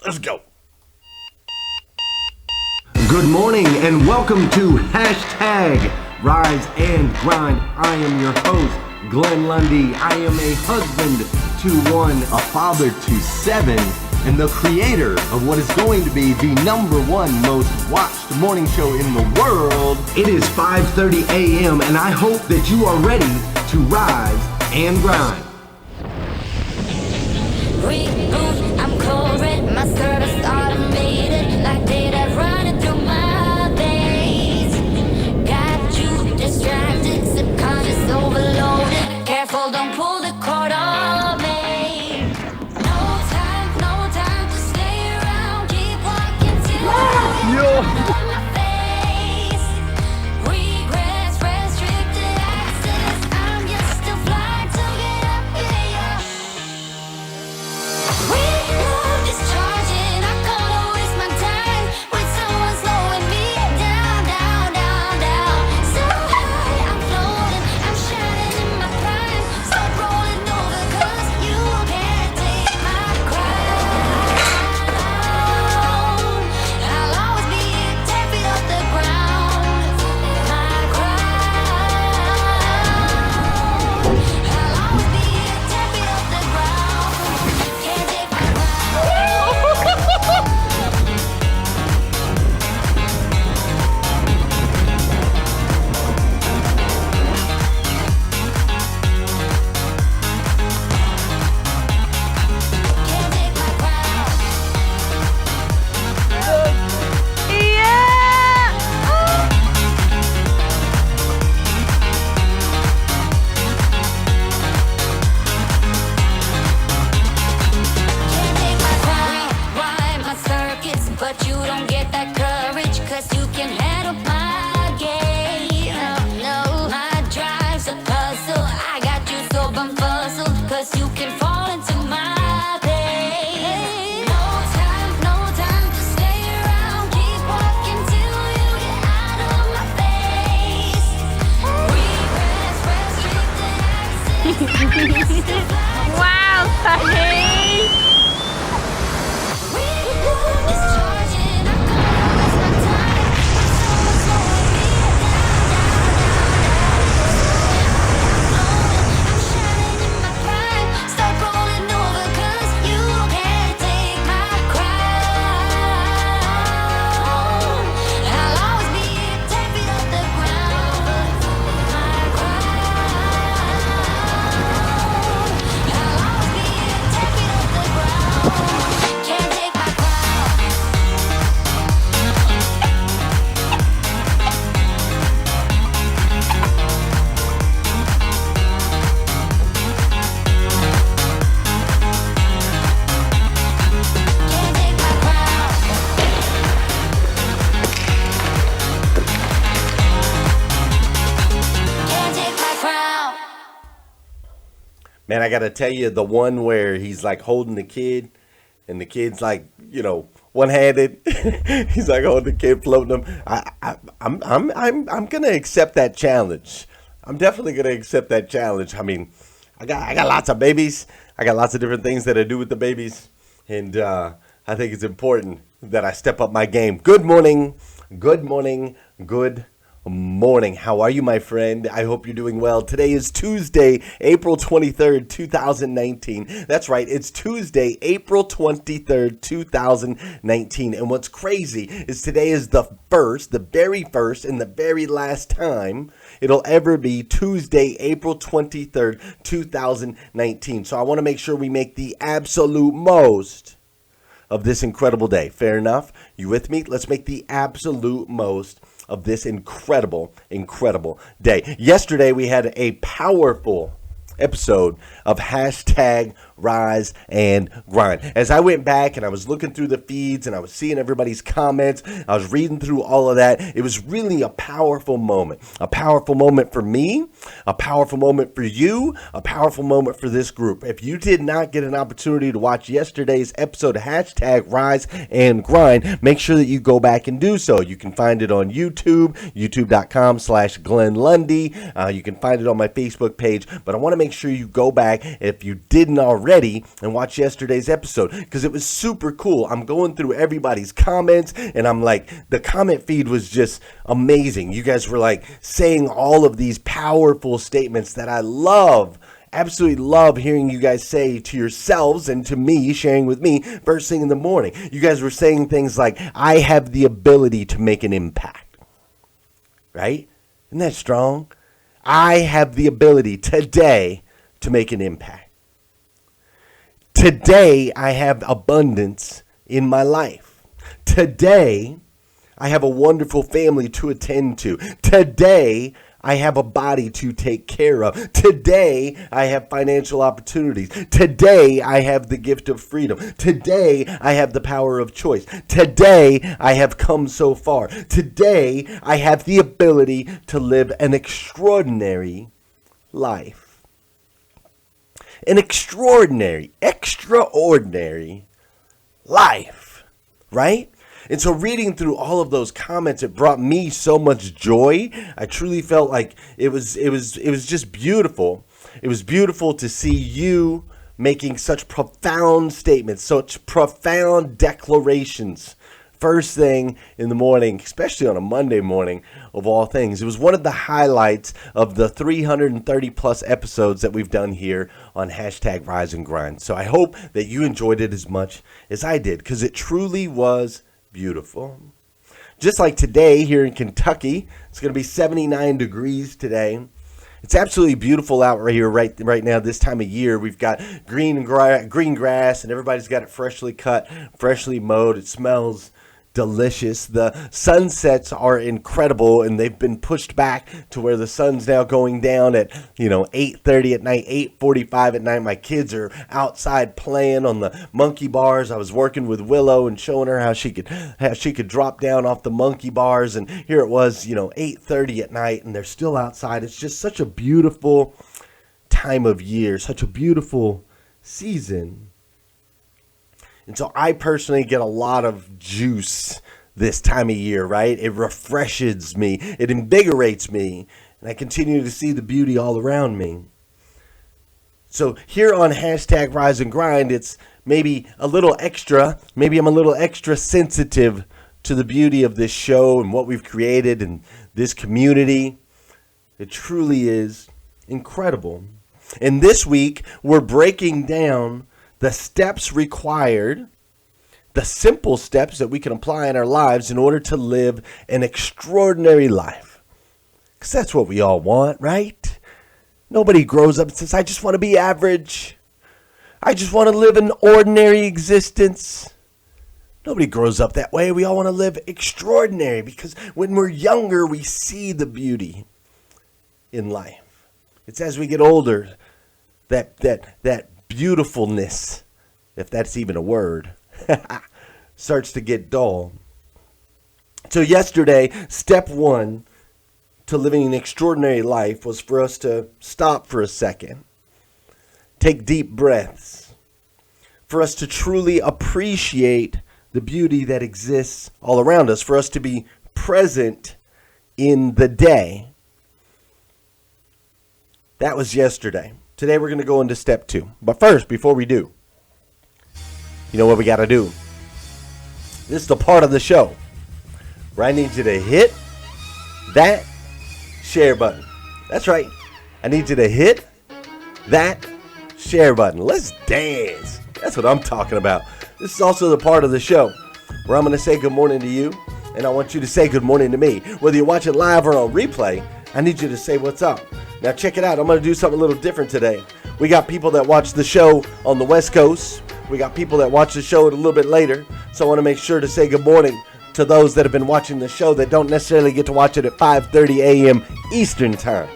Let's go. Good morning and welcome to Hashtag Rise and Grind. I am your host, Glenn Lundy. I am a husband to one, a father to seven, and the creator of what is going to be the #1 most watched morning show in the world. It is 5:30 a.m. and I hope that you are ready to rise and grind. Reboot, I'm cold red, my service automated, like data running through my veins. Got you distracted, subconscious overloaded. Careful, don't pull the cord on me. No time to stay around. Keep walking till you're on my face. Regrets, restricted access. I'm just still flying to get up here. We love is charging. I can't waste my time with someone slowing me down. So high, I'm floating, I'm shining in my prime. Start rolling over 'cause you can't take my crown. I'll always be 10 feet off the ground. My crown. I'll always be 10 feet off the ground. Can't take my crown. Can't take my crown. Can't take my crown. Rewind my circuits, but you don't get that courage, 'cause you can handle my game. No, my drive's a puzzle. I got you so bumfuzzled, 'cause you can fall into my pain. No time to stay around. Keep walking till you get out of my face. Regrets, restricted access. Wow, Sunny! Can't take my crown. Can't take my crown. Can't take my crown. Man, I gotta tell you, the one where he's like holding the kid, and the kid's like, one-handed. He's like holding the kid, floating him. I'm gonna accept that challenge. I'm definitely gonna accept that challenge. I mean, I got lots of babies. I got lots of different things that I do with the babies, and I think it's important that I step up my game. Good morning. Good morning. Good morning. How are you, my friend? I hope you're doing well. Today is Tuesday, April 23rd, 2019. That's right. It's Tuesday, April 23rd, 2019. And what's crazy is today is the very first and the very last time it'll ever be Tuesday, April 23rd, 2019. So I want to make sure we make the absolute most of this incredible day. Fair enough? You with me? Let's make the absolute most of this incredible day. Yesterday, we had a powerful episode of Hashtag Rise and Grind. As I went back and I was looking through the feeds and I was seeing everybody's comments, I was reading through all of that. It was really a powerful moment for me, a powerful moment for you, a powerful moment for this group. If you did not get an opportunity to watch yesterday's episode of Hashtag Rise and Grind, make sure that you go back and do so. You can find it on YouTube, youtube.com/Glenn Lundy. You can find it on my Facebook page, but I want to make sure you go back if you didn't already already and watch yesterday's episode because it was super cool. I'm going through everybody's comments and I'm like, the comment feed was just amazing. You guys were like saying all of these powerful statements that I love. Absolutely love hearing you guys say to yourselves and to me, sharing with me first thing in the morning. You guys were saying things like, I have the ability to make an impact. Right? Isn't that strong? I have the ability today to make an impact. Today, I have abundance in my life. Today, I have a wonderful family to attend to. Today, I have a body to take care of. Today, I have financial opportunities. Today, I have the gift of freedom. Today, I have the power of choice. Today, I have come so far. Today, I have the ability to live an extraordinary life. An extraordinary life, right? And so reading through all of those comments, it brought me so much joy. I truly felt like it was just beautiful. It was beautiful to see you making such profound statements, such profound declarations. First thing in the morning, especially on a Monday morning of all things. It was one of the highlights of the 330 plus episodes that we've done here on hashtag Rise and Grind. So I hope that you enjoyed it as much as I did because it truly was beautiful. Just like today here in Kentucky, it's going to be 79 degrees today. It's absolutely beautiful out right here right now this time of year. We've got green grass and everybody's got it freshly cut, freshly mowed. It smells delicious. The sunsets are incredible and they've been pushed back to where the sun's now going down at 8:30 at night, 8:45 at night. My kids are outside playing on the monkey bars. I was working with Willow and showing her how she could drop down off the monkey bars, and here it was 8:30 at night and they're still outside. It's just such a beautiful time of year, such a beautiful season. And so I personally get a lot of juice this time of year, right? It refreshes me. It invigorates me. And I continue to see the beauty all around me. So here on hashtag Rise and Grind, it's maybe a little extra. Maybe I'm a little extra sensitive to the beauty of this show and what we've created and this community. It truly is incredible. And this week, we're breaking down the steps required, the simple steps that we can apply in our lives in order to live an extraordinary life. Because that's what we all want, right? Nobody grows up and says, I just want to be average. I just want to live an ordinary existence. Nobody grows up that way. We all want to live extraordinary because when we're younger, we see the beauty in life. It's as we get older that beautifulness, if that's even a word, starts to get dull. So yesterday, step one to living an extraordinary life was for us to stop for a second, take deep breaths, for us to truly appreciate the beauty that exists all around us, for us to be present in the day. That was yesterday. Today we're going to go into step two. But first, before we do, you know what we got to do? This is the part of the show where I need you to hit that share button. That's right. I need you to hit that share button. Let's dance. That's what I'm talking about. This is also the part of the show where I'm going to say good morning to you, and I want you to say good morning to me. Whether you watch it live or on replay, I need you to say what's up. Now check it out. I'm going to do something a little different today. We got people that watch the show on the West Coast. We got people that watch the show a little bit later. So I want to make sure to say good morning to those that have been watching the show that don't necessarily get to watch it at 5:30 a.m. Eastern time.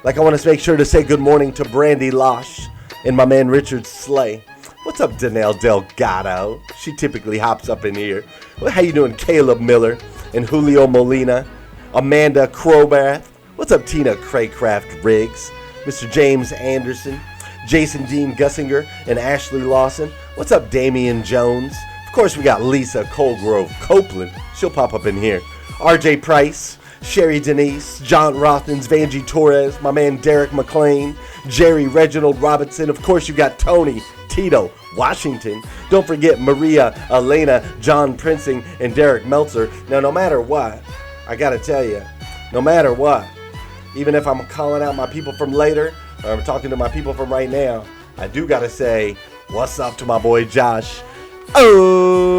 Like I want to make sure to say good morning to Brandy Losh and my man Richard Slay. What's up, Danelle Delgado? She typically hops up in here. Well, how you doing, Caleb Miller and Julio Molina, Amanda Crowbath? What's up, Tina Craycraft Riggs, Mr. James Anderson, Jason Dean Gussinger, and Ashley Lawson? What's up, Damian Jones? Of course, we got Lisa Colgrove Copeland. She'll pop up in here. RJ Price, Sherry Denise, John Rothens, Vanjie Torres, my man Derek McLean, Jerry Reginald Robinson. Of course, you got Tony Tito Washington. Don't forget Maria, Elena, John Princing, and Derek Meltzer. Now, no matter what, I gotta tell you, no matter what, even if I'm calling out my people from later, or I'm talking to my people from right now, I do gotta say, what's up to my boy Josh? Oh,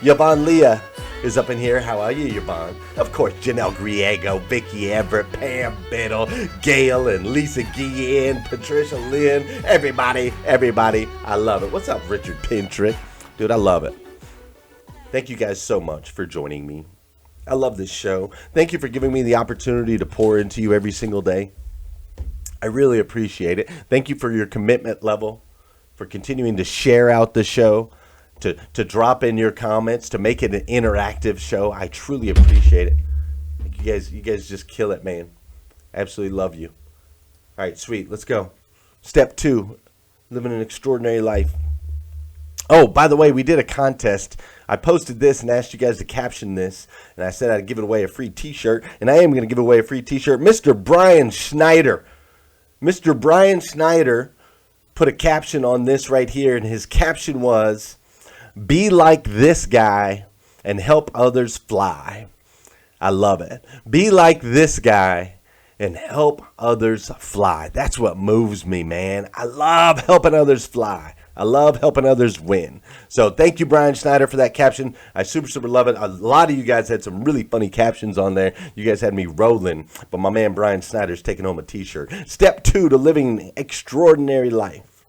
Yvonne Leah is up in here. How are you, Yvonne? Of course, Janelle Griego, Vicky Everett, Pam Biddle, Gail and Lisa Guillen, Patricia Lynn, everybody. I love it. What's up, Richard Pintrick? Dude, I love it. Thank you guys so much for joining me. I love this show. Thank you for giving me the opportunity to pour into you every single day. I really appreciate it. Thank you for your commitment level, for continuing to share out the show, to drop in your comments, to make it an interactive show. I truly appreciate it. You guys just kill it, man. Absolutely love you. All right, sweet. Let's go. Step 2, living an extraordinary life. Oh, by the way, we did a contest. I posted this and asked you guys to caption this, and I said I'd give it away a free t-shirt, and I am going to give away a free t-shirt. Mr. Brian Schneider. Mr. Brian Schneider put a caption on this right here, and his caption was, "Be like this guy and help others fly." I love it. Be like this guy and help others fly. That's what moves me, man. I love helping others fly. I love helping others win. So thank you, Brian Schneider, for that caption. I super love it. A lot of you guys had some really funny captions on there. You guys had me rolling. But my man Brian Schneider's taking home a t-shirt. Step 2 to living an extraordinary life.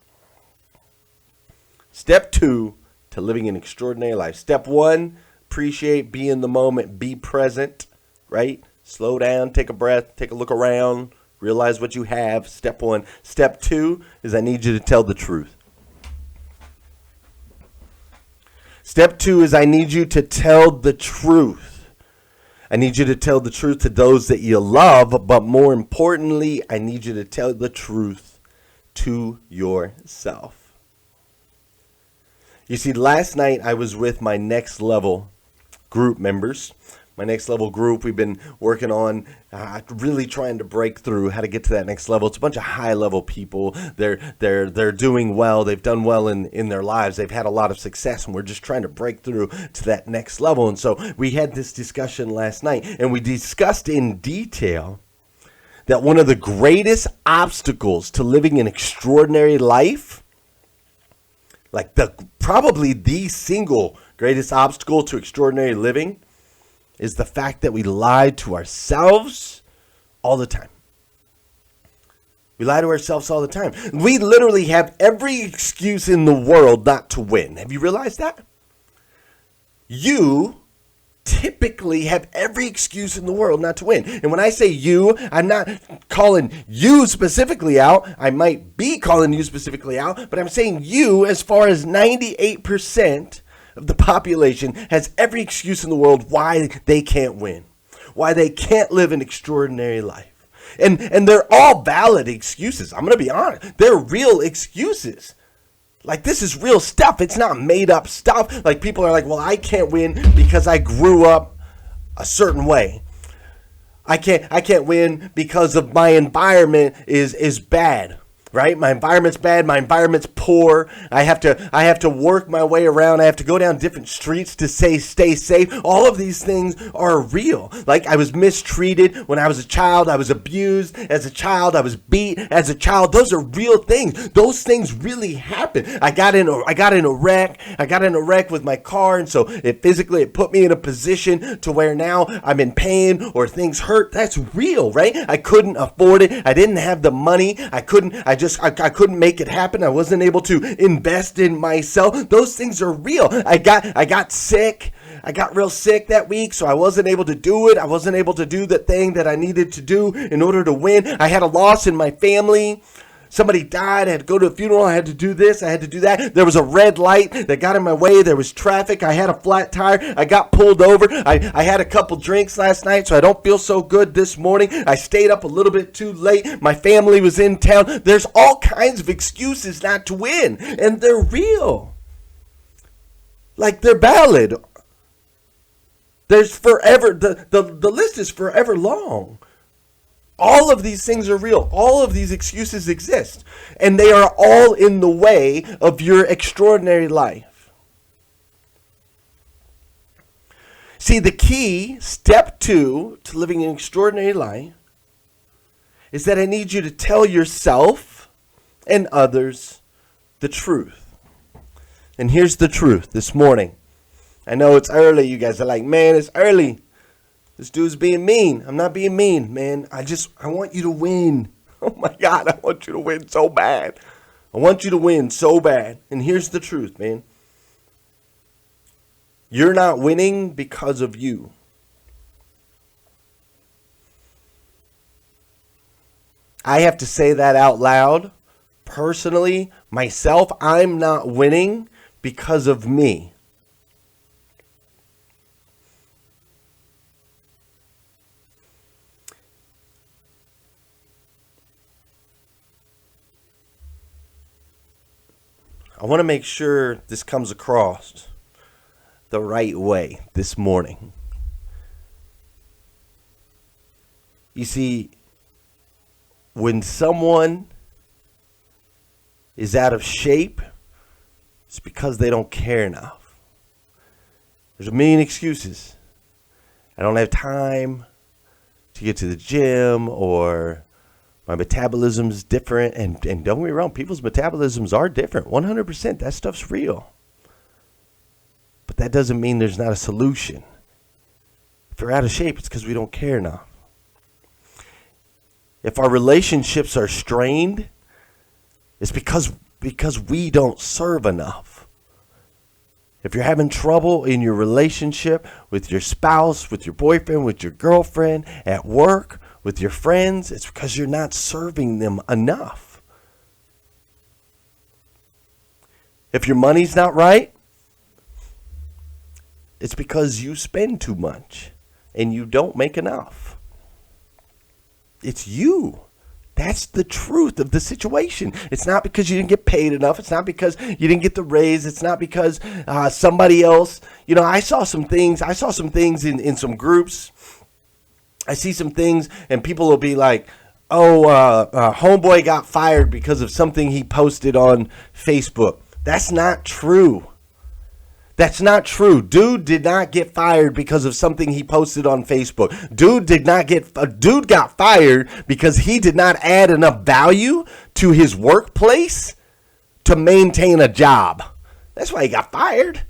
Step 2 to living an extraordinary life. Step 1, appreciate, be in the moment, be present, right? Slow down, take a breath, take a look around, realize what you have. Step 1. Step 2 is I need you to tell the truth. Step 2 is I need you to tell the truth. I need you to tell the truth to those that you love, but more importantly, I need you to tell the truth to yourself. You see, last night I was with my Next Level group members. My Next Level group, we've been working on really trying to break through how to get to that next level. It's a bunch of high-level people. They're doing well. They've done well in their lives. They've had a lot of success, and we're just trying to break through to that next level. And so we had this discussion last night, and we discussed in detail that one of the greatest obstacles to living an extraordinary life, like probably the single greatest obstacle to extraordinary living, is the fact that we lie to ourselves all the time. We lie to ourselves all the time. We literally have every excuse in the world not to win. Have you realized that? You typically have every excuse in the world not to win. And when I say you, I'm not calling you specifically out. I might be calling you specifically out, but I'm saying you as far as 98% of the population has every excuse in the world why they can't win, why they can't live an extraordinary life. And they're all valid excuses. I'm going to be honest. They're real excuses. Like, this is real stuff. It's not made up stuff. Like, people are like, well, I can't win because I grew up a certain way. I can't win because of my environment is bad. Right? My environment's bad. My environment's poor. I have to work my way around. I have to go down different streets to stay safe. All of these things are real. Like, I was mistreated when I was a child. I was abused as a child. I was beat as a child. Those are real things. Those things really happen. I got in a wreck. I got in a wreck with my car, and so it put me in a position to where now I'm in pain or things hurt. That's real, right? I couldn't afford it. I didn't have the money. I couldn't make it happen. I wasn't able to invest in myself. Those things are real. I got sick. I got real sick that week, so I wasn't able to do it. I wasn't able to do the thing that I needed to do in order to win. I had a loss in my family. Somebody died. I had to go to a funeral. I had to do this. I had to do that. There was a red light that got in my way. There was traffic. I had a flat tire. I got pulled over. I had a couple drinks last night, so I don't feel so good this morning. I stayed up a little bit too late. My family was in town. There's all kinds of excuses not to win, and they're real. Like, they're valid. There's forever, the list is forever long All of these things are real. All of these excuses exist. And they are all in the way of your extraordinary life. See, the key, step 2 to living an extraordinary life is that I need you to tell yourself and others the truth. And here's the truth this morning. I know it's early. You guys are like, man, it's early. This dude's being mean. I'm not being mean, man. I want you to win. Oh my God, I want you to win so bad. I want you to win so bad. And here's the truth, man. You're not winning because of you. I have to say that out loud. Personally, myself, I'm not winning because of me. I want to make sure this comes across the right way this morning. You see, when someone is out of shape, it's because they don't care enough. There's a million excuses. I don't have time to get to the gym, or my metabolism's different. And don't get me wrong, people's metabolisms are different. 100%, that stuff's real. But that doesn't mean there's not a solution. If we're out of shape, it's because we don't care enough. If our relationships are strained, it's because we don't serve enough. If you're having trouble in your relationship with your spouse, with your boyfriend, with your girlfriend, at work, with your friends, it's because you're not serving them enough. If your money's not right, it's because you spend too much and you don't make enough. It's you. That's the truth of the situation. It's not because you didn't get paid enough. It's not because you didn't get the raise. It's not because somebody else. You know, I saw some things in some groups. I see some things and people will be like, homeboy got fired because of something he posted on Facebook. That's not true. That's not true. Dude did not get fired because of something he posted on Facebook. Dude got fired because he did not add enough value to his workplace to maintain a job. That's why he got fired.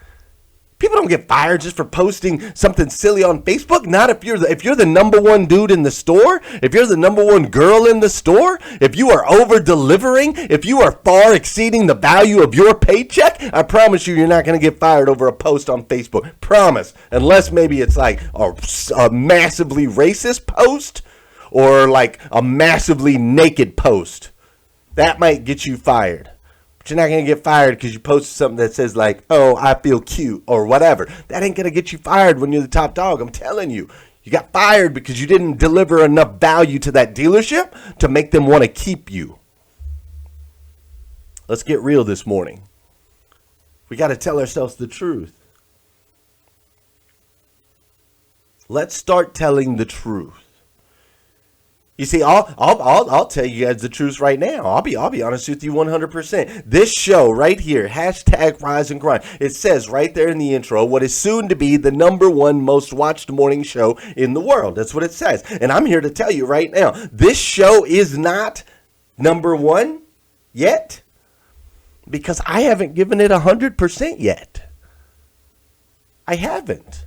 People don't get fired just for posting something silly on Facebook. Not if you're the number one dude in the store, if you're the number one girl in the store, if you are over delivering, if you are far exceeding the value of your paycheck. I promise you're not going to get fired over a post on Facebook. Promise. Unless maybe it's like a massively racist post or like a massively naked post. That might get you fired. But you're not going to get fired because you posted something that says like, oh, I feel cute or whatever. That ain't going to get you fired when you're the top dog. I'm telling you. You got fired because you didn't deliver enough value to that dealership to make them want to keep you. Let's get real this morning. We got to tell ourselves the truth. Let's start telling the truth. You see, I'll tell you guys the truth right now. I'll be honest with you 100%. This show right here, hashtag Rise and Grind, it says right there in the intro, what is soon to be the #1 most watched morning show in the world. That's what it says. And I'm here to tell you right now, this show is not #1 yet because I haven't given it 100% yet. I haven't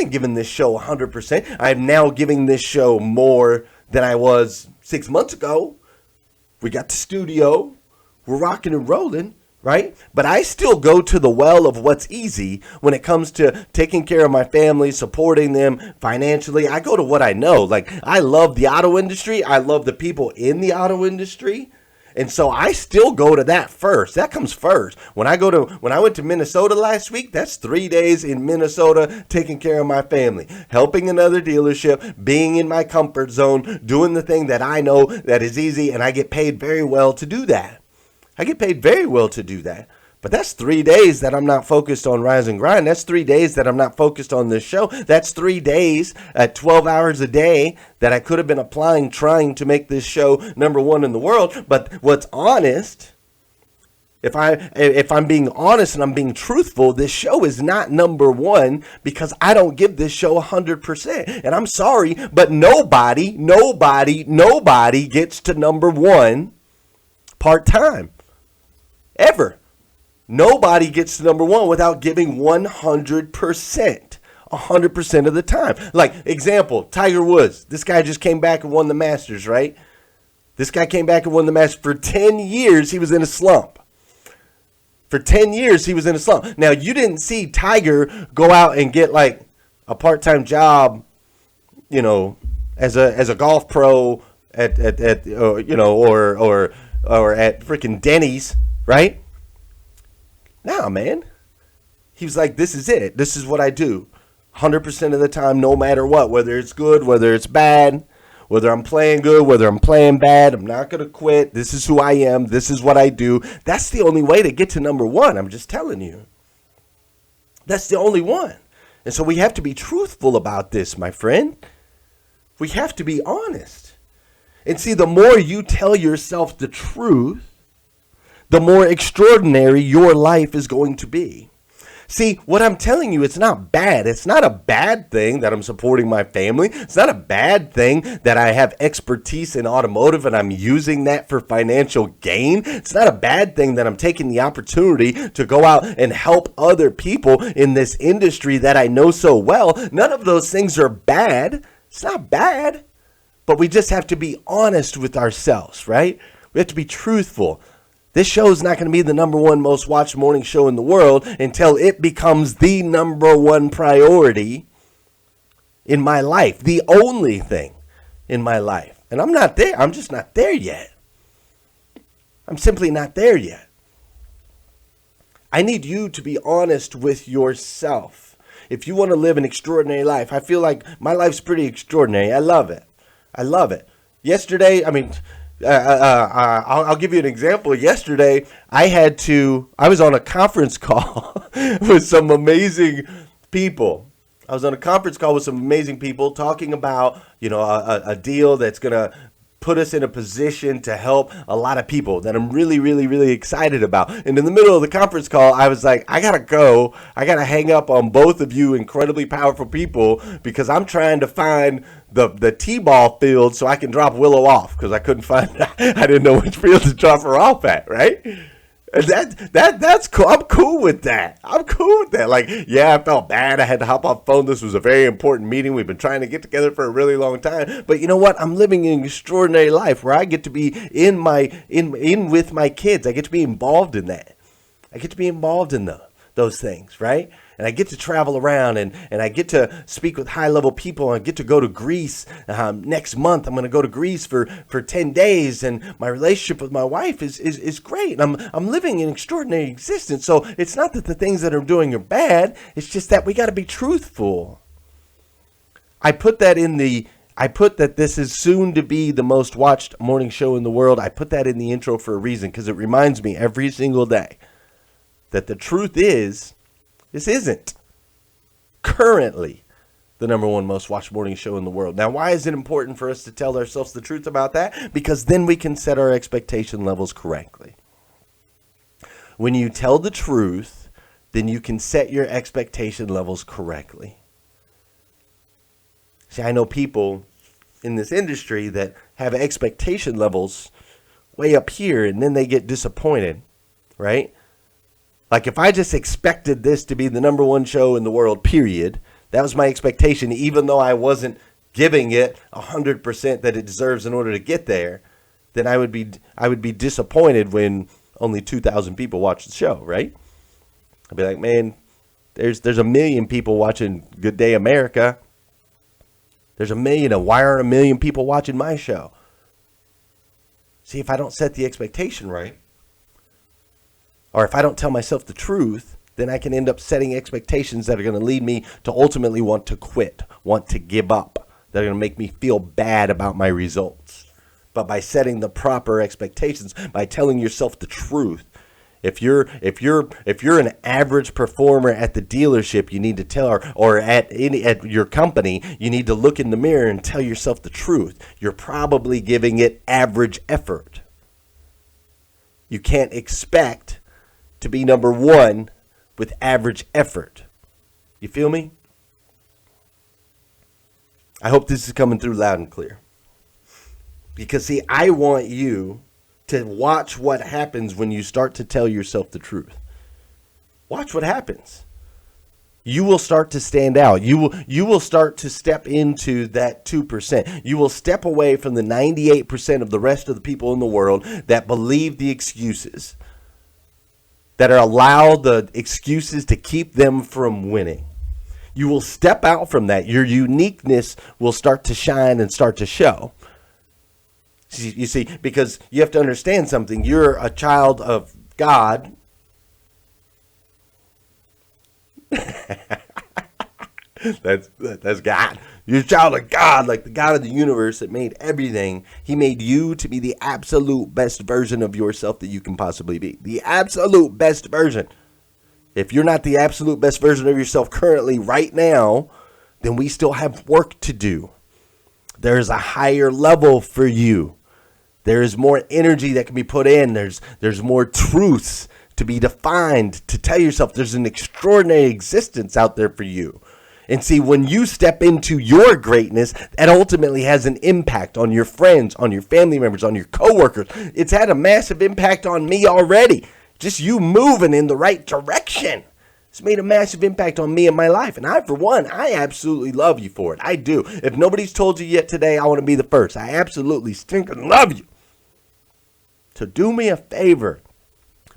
given this show 100%. I'm now giving this show more than I was 6 months ago. We got the studio. We're rocking and rolling, right? But I still go to the well of what's easy when it comes to taking care of my family, supporting them financially. I go to what I know. Like, I love the auto industry. I love the people in the auto industry. And so I still go to that first. That comes first. When I went to Minnesota last week, that's 3 days in Minnesota taking care of my family, helping another dealership, being in my comfort zone, doing the thing that I know that is easy, and I get paid very well to do that. But that's 3 days that I'm not focused on Rise and Grind. That's 3 days that I'm not focused on this show. That's 3 days at 12 hours a day that I could have been applying, trying to make this show number one in the world. But what's honest, if I'm being honest and I'm being truthful, this show is not number one because I don't give this show 100%. And I'm sorry, but nobody gets to number one part-time. Ever. Nobody gets to number one without giving 100%. 100% of the time. Like, example, Tiger Woods. This guy just came back and won the Masters, right? This guy came back and won the Masters. For 10 years, he was in a slump. For 10 years, he was in a slump. Now, you didn't see Tiger go out and get, like, a part-time job, you know, as a golf pro at or at freaking Denny's, right? Nah, man. He was like, this is it. This is what I do. 100% of the time, no matter what. Whether it's good, whether it's bad, whether I'm playing good, whether I'm playing bad, I'm not going to quit. This is who I am. This is what I do. That's the only way to get to number one. I'm just telling you. That's the only one. And so we have to be truthful about this, my friend. We have to be honest. And see, the more you tell yourself the truth, the more extraordinary your life is going to be. See, what I'm telling you, it's not bad. It's not a bad thing that I'm supporting my family. It's not a bad thing that I have expertise in automotive and I'm using that for financial gain. It's not a bad thing that I'm taking the opportunity to go out and help other people in this industry that I know so well. None of those things are bad. It's not bad. But we just have to be honest with ourselves, right? We have to be truthful. This show is not going to be the number one most watched morning show in the world until it becomes the number one priority in my life. The only thing in my life. And I'm not there. I'm just not there yet. I'm simply not there yet. I need you to be honest with yourself. If you want to live an extraordinary life, I feel like my life's pretty extraordinary. I love it. I love it. Yesterday, I'll give you an example. Yesterday, I was on a conference call with some amazing people. I was on a conference call with some amazing people talking about, a deal that's going to put us in a position to help a lot of people that I'm really, really, really excited about. And in the middle of the conference call, I was like, I got to go. I got to hang up on both of you incredibly powerful people because I'm trying to find the T-ball field so I can drop Willow off because I couldn't find, I didn't know which field to drop her off at, right? And that's cool. I'm cool with that. Like, yeah, I felt bad. I had to hop off phone. This was a very important meeting. We've been trying to get together for a really long time. But you know what? I'm living an extraordinary life where I get to be in with my kids. I get to be involved in that. I get to be involved in those things, right? And I get to travel around and I get to speak with high-level people. I get to go to Greece next month. I'm going to go to Greece for 10 days. And my relationship with my wife is great. And I'm living an extraordinary existence. So it's not that the things that I'm doing are bad. It's just that we got to be truthful. I put that this is soon to be the most watched morning show in the world. I put that in the intro for a reason because it reminds me every single day that the truth is, this isn't currently the number one most watched morning show in the world. Now, why is it important for us to tell ourselves the truth about that? Because then we can set our expectation levels correctly. When you tell the truth, then you can set your expectation levels correctly. See, I know people in this industry that have expectation levels way up here, and then they get disappointed, right? Like if I just expected this to be the number one show in the world, period, that was my expectation, even though I wasn't giving it 100% that it deserves in order to get there, then I would be disappointed when only 2,000 people watch the show, right? I'd be like, man, there's a million people watching Good Day America. There's a million, and why aren't a million people watching my show? See, if I don't set the expectation right, or if I don't tell myself the truth, then I can end up setting expectations that are going to lead me to ultimately want to quit, want to give up, that are going to make me feel bad about my results. But by setting the proper expectations, by telling yourself the truth, If you're an average performer at the dealership, you need to tell or at your company, you need to look in the mirror and tell yourself the truth. You're probably giving it average effort. You can't expect to be number one with average effort. You feel me? I hope this is coming through loud and clear. Because see, I want you to watch what happens when you start to tell yourself the truth. Watch what happens. You will start to stand out. You will start to step into that 2%. You will step away from the 98% of the rest of the people in the world that believe the excuses, that allow the excuses to keep them from winning. You will step out from that. Your uniqueness will start to shine and start to show. You see, because you have to understand something. You're a child of God. That's God. You're a child of God, like the God of the universe that made everything. He made you to be the absolute best version of yourself that you can possibly be. The absolute best version. If you're not the absolute best version of yourself currently right now, then we still have work to do. There's a higher level for you. There is more energy that can be put in. There's more truths to be defined, to tell yourself there's an extraordinary existence out there for you. And see, when you step into your greatness, that ultimately has an impact on your friends, on your family members, on your coworkers. It's had a massive impact on me already. Just you moving in the right direction. It's made a massive impact on me and my life. And I, for one, I absolutely love you for it. I do. If nobody's told you yet today, I want to be the first. I absolutely stinking love you. So do me a favor.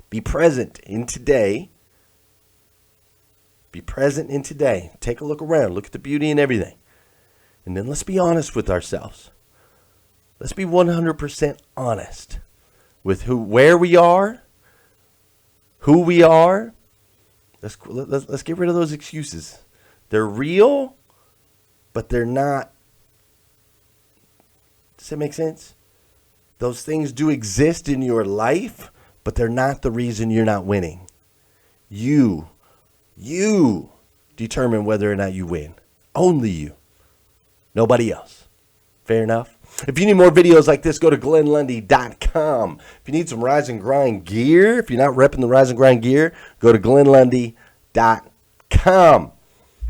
Be present in today. Be present in today. Take a look around. Look at the beauty in everything. And then let's be honest with ourselves. Let's be 100% honest with where we are, who we are. Let's get rid of those excuses. They're real, but they're not. Does that make sense? Those things do exist in your life, but they're not the reason you're not winning. You determine whether or not you win. Only you. Nobody else. Fair enough? If you need more videos like this, go to GlennLundy.com. If you need some Rise and Grind gear, if you're not repping the Rise and Grind gear, go to GlennLundy.com.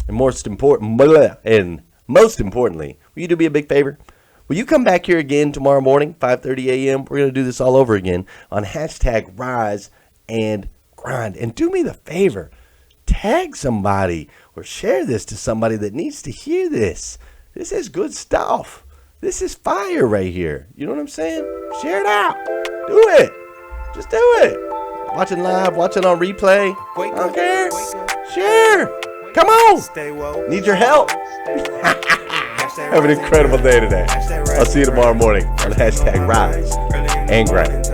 And most importantly, will you do me a big favor? Will you come back here again tomorrow morning, 5:30 a.m.? We're going to do this all over again on hashtag Rise and Grind. And do me the favor, tag somebody or share this to somebody that needs to hear this. This is good stuff. This is fire right here. You know what I'm saying? Share it out. Do it. Just do it. Watching live, watching on replay. I don't care. Share. Come on. Need your help. Have an incredible day today. I'll see you tomorrow morning on hashtag Rise and Grind.